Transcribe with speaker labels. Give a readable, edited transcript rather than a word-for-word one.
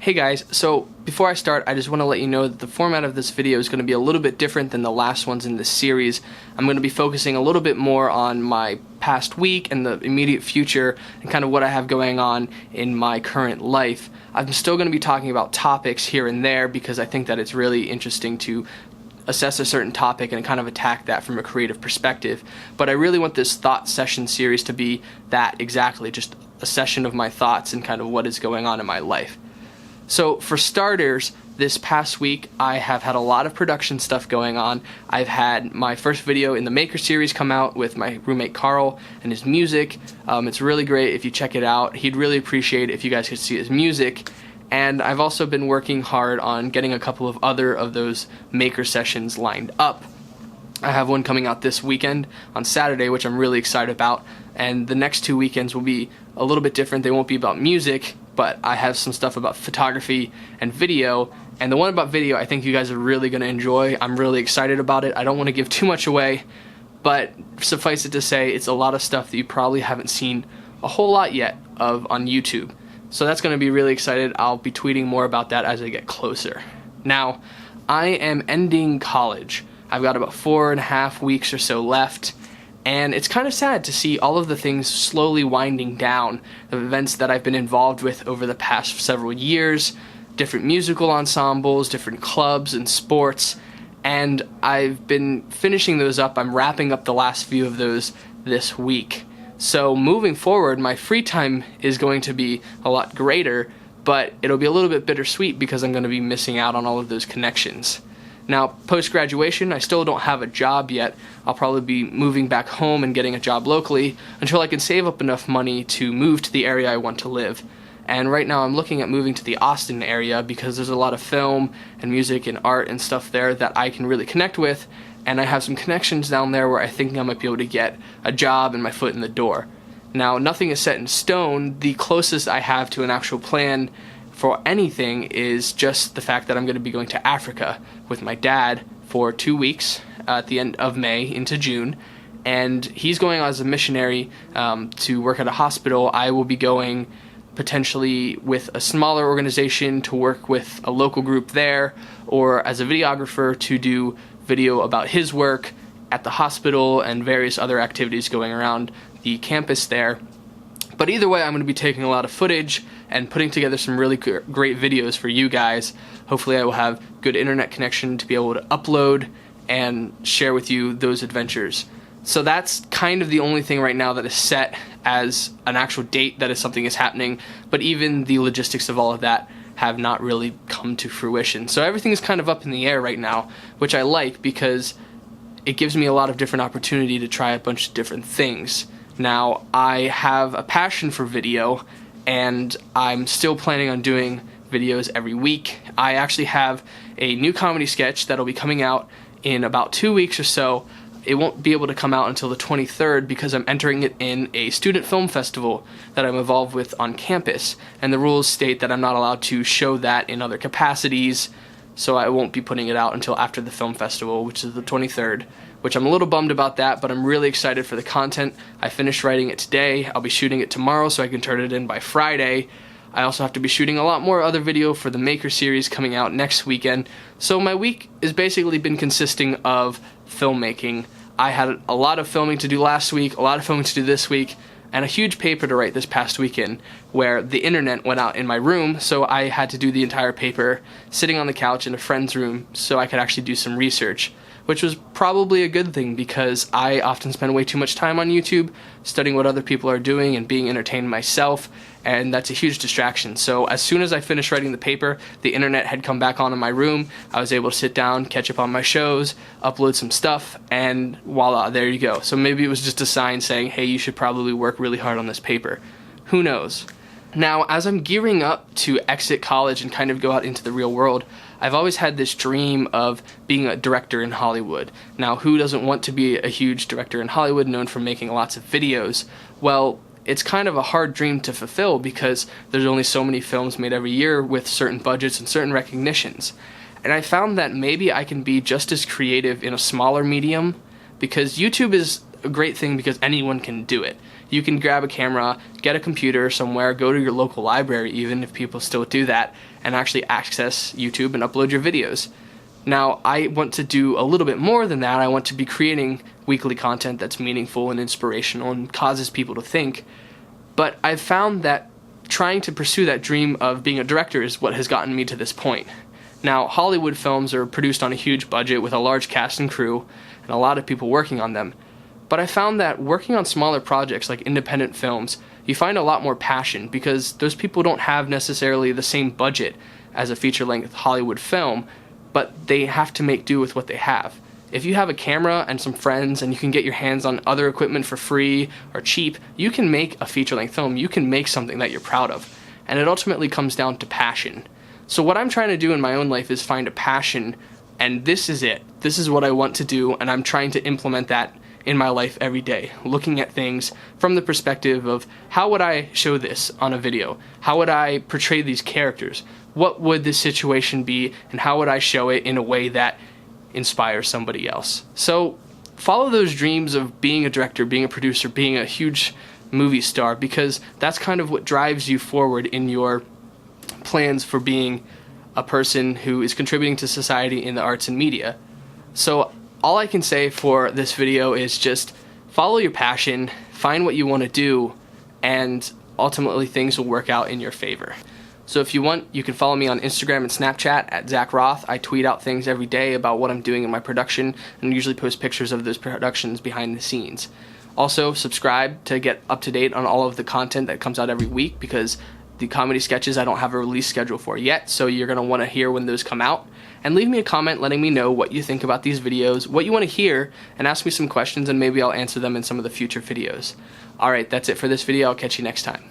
Speaker 1: Hey guys, so before I start, I just want to let you know that the format of this video is going to be a little bit different than the last ones in this series. I'm going to be focusing a little bit more on my past week and the immediate future and kind of what I have going on in my current life. I'm still going to be talking about topics here and there because I think that it's really interesting to assess a certain topic and kind of attack that from a creative perspective. But I really want this thought session series to be that exactly, just a session of my thoughts and kind of what is going on in my life. So for starters, this past week I have had a lot of production stuff going on. I've had my first video in the Maker series come out with my roommate Carl and his music. It's really great if you check it out. He'd really appreciate it if you guys could see his music. And I've also been working hard on getting a couple of other of those Maker sessions lined up. I have one coming out this weekend on Saturday, which I'm really excited about. And the next 2 weekends will be a little bit different. They won't be about music, but I have some stuff about photography and video. And the one about video I think you guys are really going to enjoy. I'm really excited about it. I don't want to give too much away, but suffice it to say, it's a lot of stuff that you probably haven't seen a whole lot yet of on YouTube. So that's going to be really excited. I'll be tweeting more about that as I get closer. Now, I am ending college. I've got about 4.5 weeks or so left, and it's kind of sad to see all of the things slowly winding down, the events that I've been involved with over the past several years, different musical ensembles, different clubs and sports, and I've been finishing those up. I'm wrapping up the last few of those this week. So moving forward, my free time is going to be a lot greater, but it'll be a little bit bittersweet because I'm going to be missing out on all of those connections. Now, post-graduation, I still don't have a job yet. I'll probably be moving back home and getting a job locally until I can save up enough money to move to the area I want to live. And right now I'm looking at moving to the Austin area because there's a lot of film and music and art and stuff there that I can really connect with, and I have some connections down there where I think I might be able to get a job and my foot in the door. Now, nothing is set in stone. The closest I have to an actual plan for anything is just the fact that I'm going to be going to Africa with my dad for 2 weeks at the end of May into June, and he's going as a missionary to work at a hospital. I will be going potentially with a smaller organization to work with a local group there, or as a videographer to do video about his work at the hospital and various other activities going around the campus there. But either way, I'm going to be taking a lot of footage and putting together some really great videos for you guys. Hopefully I will have good internet connection to be able to upload and share with you those adventures. So that's kind of the only thing right now that is set as an actual date that is something is happening, but even the logistics of all of that have not really come to fruition. So everything is kind of up in the air right now, which I like because it gives me a lot of different opportunity to try a bunch of different things. Now, I have a passion for video, and I'm still planning on doing videos every week. I actually have a new comedy sketch that'll be coming out in about 2 weeks or so. It won't be able to come out until the 23rd because I'm entering it in a student film festival that I'm involved with on campus, and the rules state that I'm not allowed to show that in other capacities, so I won't be putting it out until after the film festival, which is the 23rd, which I'm a little bummed about that, but I'm really excited for the content. I finished writing it today. I'll be shooting it tomorrow so I can turn it in by Friday. I also have to be shooting a lot more other video for the Maker series coming out next weekend. So my week has basically been consisting of filmmaking. I had a lot of filming to do last week, a lot of filming to do this week, and a huge paper to write this past weekend where the internet went out in my room, so I had to do the entire paper sitting on the couch in a friend's room so I could actually do some research, which was probably a good thing because I often spend way too much time on YouTube studying what other people are doing and being entertained myself, and that's a huge distraction. So as soon as I finished writing the paper, the internet had come back on in my room. I was able to sit down, catch up on my shows, upload some stuff, and voila, there you go. So maybe it was just a sign saying, hey, you should probably work really hard on this paper. Who knows? Now, as I'm gearing up to exit college and kind of go out into the real world, I've always had this dream of being a director in Hollywood. Now, who doesn't want to be a huge director in Hollywood known for making lots of videos? Well, it's kind of a hard dream to fulfill because there's only so many films made every year with certain budgets and certain recognitions. And I found that maybe I can be just as creative in a smaller medium because YouTube is a great thing because anyone can do it. you can grab a camera, get a computer somewhere, go to your local library even, if people still do that, and actually access YouTube and upload your videos. Now, I want to do a little bit more than that. I want to be creating weekly content that's meaningful and inspirational and causes people to think. But I've found that trying to pursue that dream of being a director is what has gotten me to this point. Now, Hollywood films are produced on a huge budget with a large cast and crew and a lot of people working on them. But I found that working on smaller projects like independent films, you find a lot more passion because those people don't have necessarily the same budget as a feature-length Hollywood film, but they have to make do with what they have. If you have a camera and some friends and you can get your hands on other equipment for free or cheap, you can make a feature-length film. You can make something that you're proud of. And it ultimately comes down to passion. So what I'm trying to do in my own life is find a passion, and this is it. This is what I want to do, and I'm trying to implement that in my life every day, looking at things from the perspective of how would I show this on a video? How would I portray these characters? What would this situation be, and how would I show it in a way that inspires somebody else? So follow those dreams of being a director, being a producer, being a huge movie star, because that's kind of what drives you forward in your plans for being a person who is contributing to society in the arts and media. So all I can say for this video is just follow your passion, find what you want to do, and ultimately things will work out in your favor. So if you want, you can follow me on Instagram and Snapchat at Zach Roth. I tweet out things every day about what I'm doing in my production and usually post pictures of those productions behind the scenes. Also, subscribe to get up to date on all of the content that comes out every week, because the comedy sketches I don't have a release schedule for yet, so you're going to want to hear when those come out. And leave me a comment letting me know what you think about these videos, what you want to hear, and ask me some questions, and maybe I'll answer them in some of the future videos. Alright, that's it for this video. I'll catch you next time.